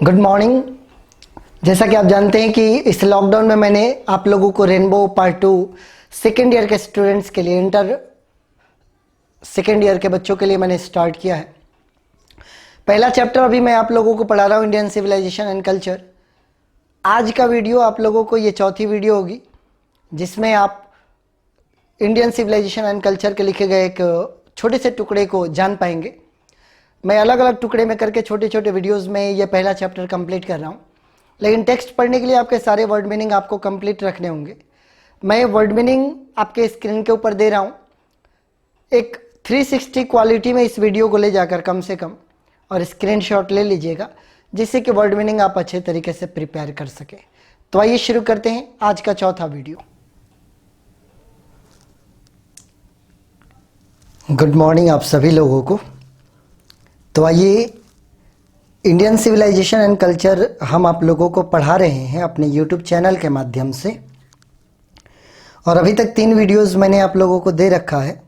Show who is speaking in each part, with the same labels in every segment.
Speaker 1: Good morning. जैसा कि आप जानते हैं कि इस लॉकडाउन में मैंने आप लोगों को रेनबो पार्ट 2 सेकेंड ईयर के स्टूडेंट्स के लिए इंटर सेकेंड ईयर के बच्चों के लिए मैंने स्टार्ट किया है। पहला चैप्टर अभी मैं आप लोगों को पढ़ा रहा हूँ, इंडियन सिविलाइजेशन एंड कल्चर। आज का वीडियो आप लोगों को ये चौथी वीडियो होगी जिसमें आप इंडियन सिविलाइजेशन एंड कल्चर के लिखे गए एक छोटे से टुकड़े को जान पाएंगे। मैं अलग अलग टुकड़े में करके छोटे छोटे वीडियोस में ये पहला चैप्टर कंप्लीट कर रहा हूँ, लेकिन टेक्स्ट पढ़ने के लिए आपके सारे वर्ड मीनिंग आपको कंप्लीट रखने होंगे। मैं वर्ड मीनिंग आपके स्क्रीन के ऊपर दे रहा हूँ। एक 360 क्वालिटी में इस वीडियो को ले जाकर कम से कम और स्क्रीनशॉट ले लीजिएगा, जिससे कि वर्ड मीनिंग आप अच्छे तरीके से प्रिपेयर कर सके। तो आइए शुरू करते हैं आज का चौथा वीडियो। गुड मॉर्निंग आप सभी लोगों को। तो आइए, इंडियन सिविलाइजेशन एंड कल्चर हम आप लोगों को पढ़ा रहे हैं अपने यूट्यूब चैनल के माध्यम से, और अभी तक 3 वीडियोस मैंने आप लोगों को दे रखा है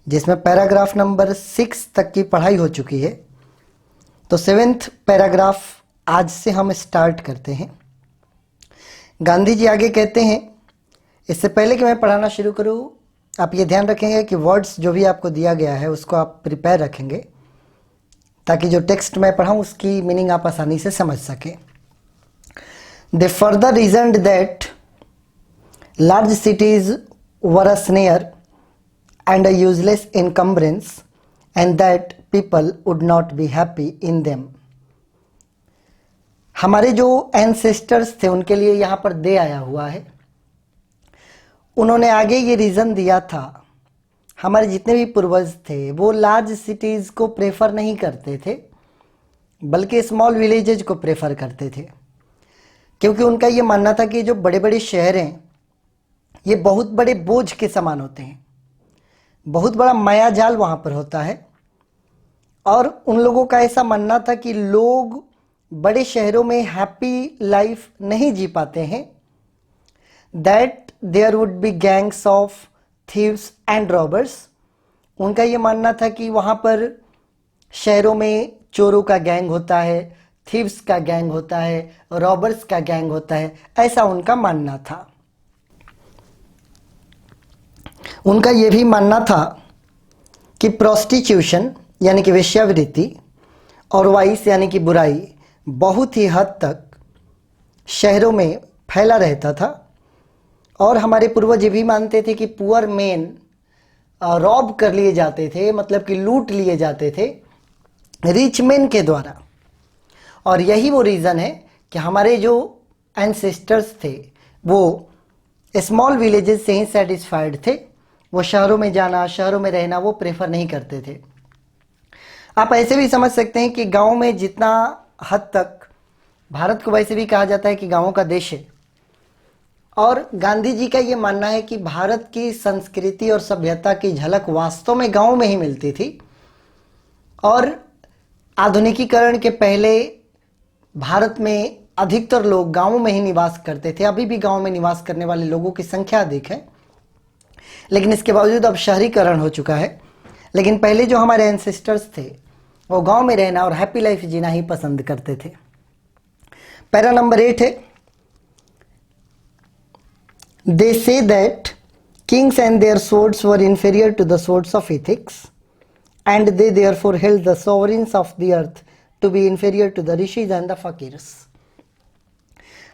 Speaker 1: जिसमें पैराग्राफ नंबर 6 तक की पढ़ाई हो चुकी है। तो 7th पैराग्राफ आज से हम स्टार्ट करते हैं। गांधी जी आगे कहते हैं, इससे पहले कि मैं पढ़ाना शुरू करूं, आप ये ध्यान रखेंगे कि वर्ड्स जो भी आपको दिया गया है उसको आप प्रिपेयर रखेंगे, ताकि जो टेक्स्ट मैं पढ़ाऊं उसकी मीनिंग आप आसानी से समझ सकें। दे further reasoned that large cities were a snare and a useless encumbrance and that people would not be happy in them. हमारे जो एंसेस्टर्स थे उनके लिए यहाँ पर दे आया हुआ है। उन्होंने आगे ये रीज़न दिया था, हमारे जितने भी पूर्वज थे वो लार्ज सिटीज़ को प्रेफर नहीं करते थे, बल्कि स्मॉल विलेजेज को प्रेफर करते थे, क्योंकि उनका ये मानना था कि जो बड़े बड़े शहर हैं ये बहुत बड़े बोझ के समान होते हैं, बहुत बड़ा माया जाल वहाँ पर होता है। और उन लोगों का ऐसा मानना था कि लोग बड़े शहरों में हैप्पी लाइफ नहीं जी पाते हैं। That there would be gangs of thieves and robbers. उनका ये मानना था कि वहाँ पर शहरों में चोरों का गैंग होता है, थीव्स का गैंग होता है, रॉबर्स का गैंग होता है, ऐसा उनका मानना था। उनका ये भी मानना था कि प्रोस्टिट्यूशन यानी कि वेश्यावृत्ति और वाइस यानी कि बुराई बहुत ही हद तक शहरों में फैला रहता था। और हमारे पूर्वज ये भी मानते थे कि पुअर मेन रॉब कर लिए जाते थे, मतलब कि लूट लिए जाते थे रिच मेन के द्वारा। और यही वो रीज़न है कि हमारे जो एंसेस्टर्स थे वो स्मॉल विलेजेस से ही सेटिस्फाइड थे। वो शहरों में जाना, शहरों में रहना वो प्रेफर नहीं करते थे। आप ऐसे भी समझ सकते हैं कि गाँव में जितना हद तक, भारत को वैसे भी कहा जाता है कि गाँवों का देश है, और गांधी जी का ये मानना है कि भारत की संस्कृति और सभ्यता की झलक वास्तव में गांव में ही मिलती थी। और आधुनिकीकरण के पहले भारत में अधिकतर लोग गांवों में ही निवास करते थे। अभी भी गांव में निवास करने वाले लोगों की संख्या अधिक है, लेकिन इसके बावजूद अब शहरीकरण हो चुका है। लेकिन पहले जो हमारे एंसेस्टर्स थे वो गांव में रहना और हैप्पी लाइफ जीना ही पसंद करते थे। पैरा नंबर 8 है, they say that kings and their swords were inferior to the swords of ethics, and they therefore held the sovereigns of the earth to be inferior to the rishis and the fakirs.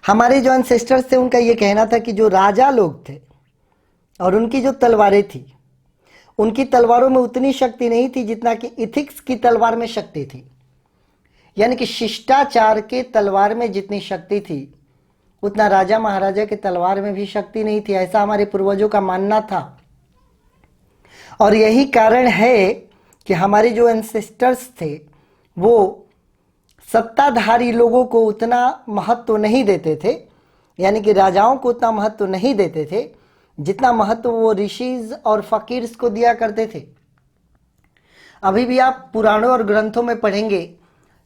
Speaker 1: हमारे जो ancestors थे उनका ये कहना था कि जो राजा लोग थे और उनकी जो तलवारें थी, उनकी तलवारों में उतनी शक्ति नहीं थी जितना कि इथिक्स की तलवार में शक्ति थी। यानी कि शिष्टाचार के तलवार में जितनी शक्ति थी उतना राजा महाराजा के तलवार में भी शक्ति नहीं थी, ऐसा हमारे पूर्वजों का मानना था। और यही कारण है कि हमारे जो एंसेस्टर्स थे वो सत्ताधारी लोगों को उतना महत्व नहीं देते थे, यानी कि राजाओं को उतना महत्व नहीं देते थे जितना महत्व वो ऋषिज और फकीर्स को दिया करते थे। अभी भी आप पुराणों और ग्रंथों में पढ़ेंगे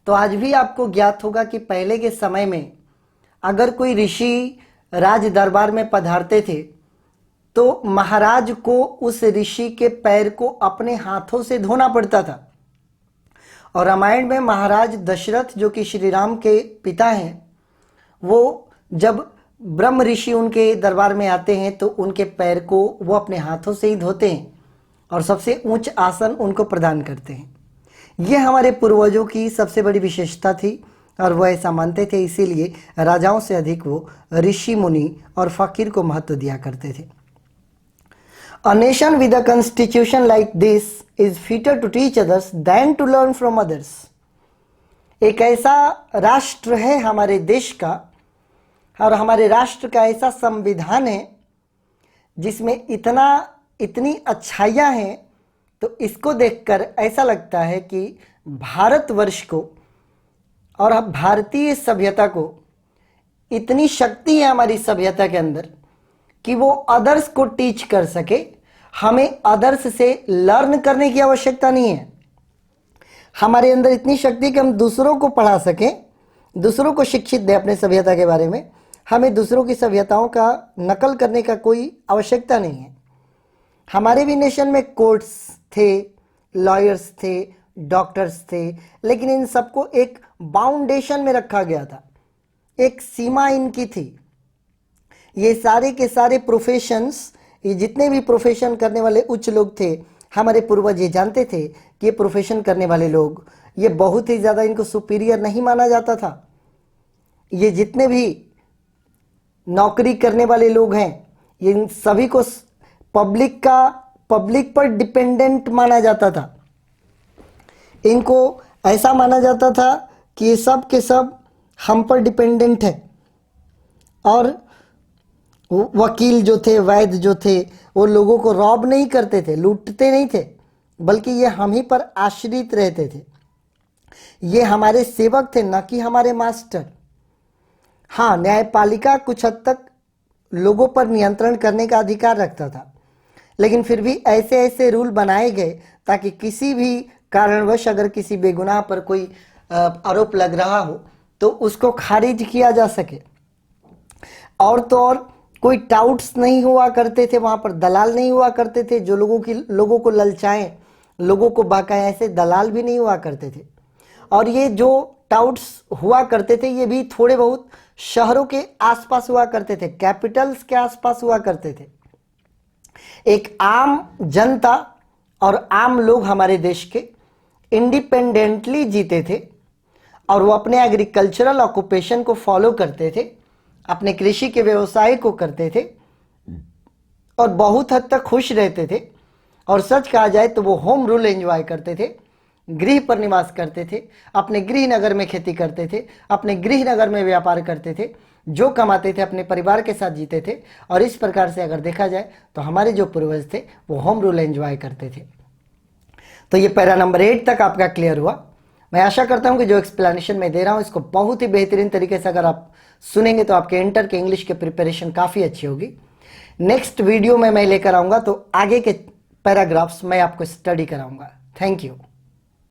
Speaker 1: तो आज भी आपको ज्ञात होगा कि पहले के समय में अगर कोई ऋषि राज दरबार में पधारते थे तो महाराज को उस ऋषि के पैर को अपने हाथों से धोना पड़ता था। और रामायण में महाराज दशरथ जो कि श्री राम के पिता हैं, वो जब ब्रह्म ऋषि उनके दरबार में आते हैं तो उनके पैर को वो अपने हाथों से ही धोते हैं और सबसे ऊंच आसन उनको प्रदान करते हैं। ये हमारे पूर्वजों की सबसे बड़ी विशेषता थी और वो ऐसा मानते थे, इसीलिए राजाओं से अधिक वो ऋषि मुनि और फकीर को महत्व दिया करते थे। A nation with a constitution like this is fitter to teach others than to learn from others. एक ऐसा राष्ट्र है हमारे देश का और हमारे राष्ट्र का ऐसा संविधान है जिसमें इतनी अच्छाइयाँ हैं, तो इसको देखकर ऐसा लगता है कि भारतवर्ष को और भारतीय सभ्यता को इतनी शक्ति है हमारी सभ्यता के अंदर कि वो अदर्स को टीच कर सके। हमें अदर्स से लर्न करने की आवश्यकता नहीं है। हमारे अंदर इतनी शक्ति कि हम दूसरों को पढ़ा सकें, दूसरों को शिक्षित दें अपने सभ्यता के बारे में। हमें दूसरों की सभ्यताओं का नकल करने का कोई आवश्यकता नहीं है। हमारे भी नेशन में कोर्ट्स थे, लॉयर्स थे, डॉक्टर्स थे, लेकिन इन सबको एक बाउंडेशन में रखा गया था, एक सीमा इनकी थी। ये सारे के सारे प्रोफेशंस, ये जितने भी प्रोफेशन करने वाले उच्च लोग थे, हमारे पूर्वज ये जानते थे कि ये प्रोफेशन करने वाले लोग ये बहुत ही ज़्यादा इनको सुपीरियर नहीं माना जाता था। ये जितने भी नौकरी करने वाले लोग हैं, ये इन सभी को पब्लिक पर डिपेंडेंट माना जाता था। इनको ऐसा माना जाता था कि ये सब के सब हम पर डिपेंडेंट है। और वकील जो थे, वैद्य जो थे, वो लोगों को रॉब नहीं करते थे, लूटते नहीं थे, बल्कि ये हम ही पर आश्रित रहते थे। ये हमारे सेवक थे, न कि हमारे मास्टर। हाँ, न्यायपालिका कुछ हद तक लोगों पर नियंत्रण करने का अधिकार रखता था, लेकिन फिर भी ऐसे ऐसे रूल बनाए गए ताकि किसी भी कारणवश अगर किसी बेगुनाह पर कोई आरोप लग रहा हो तो उसको खारिज किया जा सके। और तो और कोई टाउट्स नहीं हुआ करते थे, वहाँ पर दलाल नहीं हुआ करते थे जो लोगों को ललचाएं, लोगों को बहकाएं। ऐसे दलाल भी नहीं हुआ करते थे। और ये जो टाउट्स हुआ करते थे ये भी थोड़े बहुत शहरों के आसपास हुआ करते थे, कैपिटल्स के आसपास हुआ करते थे। एक आम जनता और आम लोग हमारे देश के इंडिपेंडेंटली जीते थे और वो अपने एग्रीकल्चरल ऑक्यूपेशन को फॉलो करते थे, अपने कृषि के व्यवसाय को करते थे और बहुत हद तक खुश रहते थे। और सच कहा जाए तो वो होम रूल एंजॉय करते थे, गृह पर निवास करते थे, अपने गृह नगर में खेती करते थे, अपने गृह नगर में व्यापार करते थे, जो कमाते थे अपने परिवार के साथ जीते थे। और इस प्रकार से अगर देखा जाए तो हमारे जो पूर्वज थे वो होम रूल एंजॉय करते थे। तो ये पैरा नंबर 8 तक आपका क्लियर हुआ। मैं आशा करता हूं कि जो एक्सप्लेनेशन मैं दे रहा हूं इसको बहुत ही बेहतरीन तरीके से अगर आप सुनेंगे तो आपके इंटर के इंग्लिश के प्रिपरेशन काफ़ी अच्छी होगी। नेक्स्ट वीडियो में मैं लेकर आऊँगा तो आगे के पैराग्राफ्स मैं आपको स्टडी कराऊँगा। Thank you.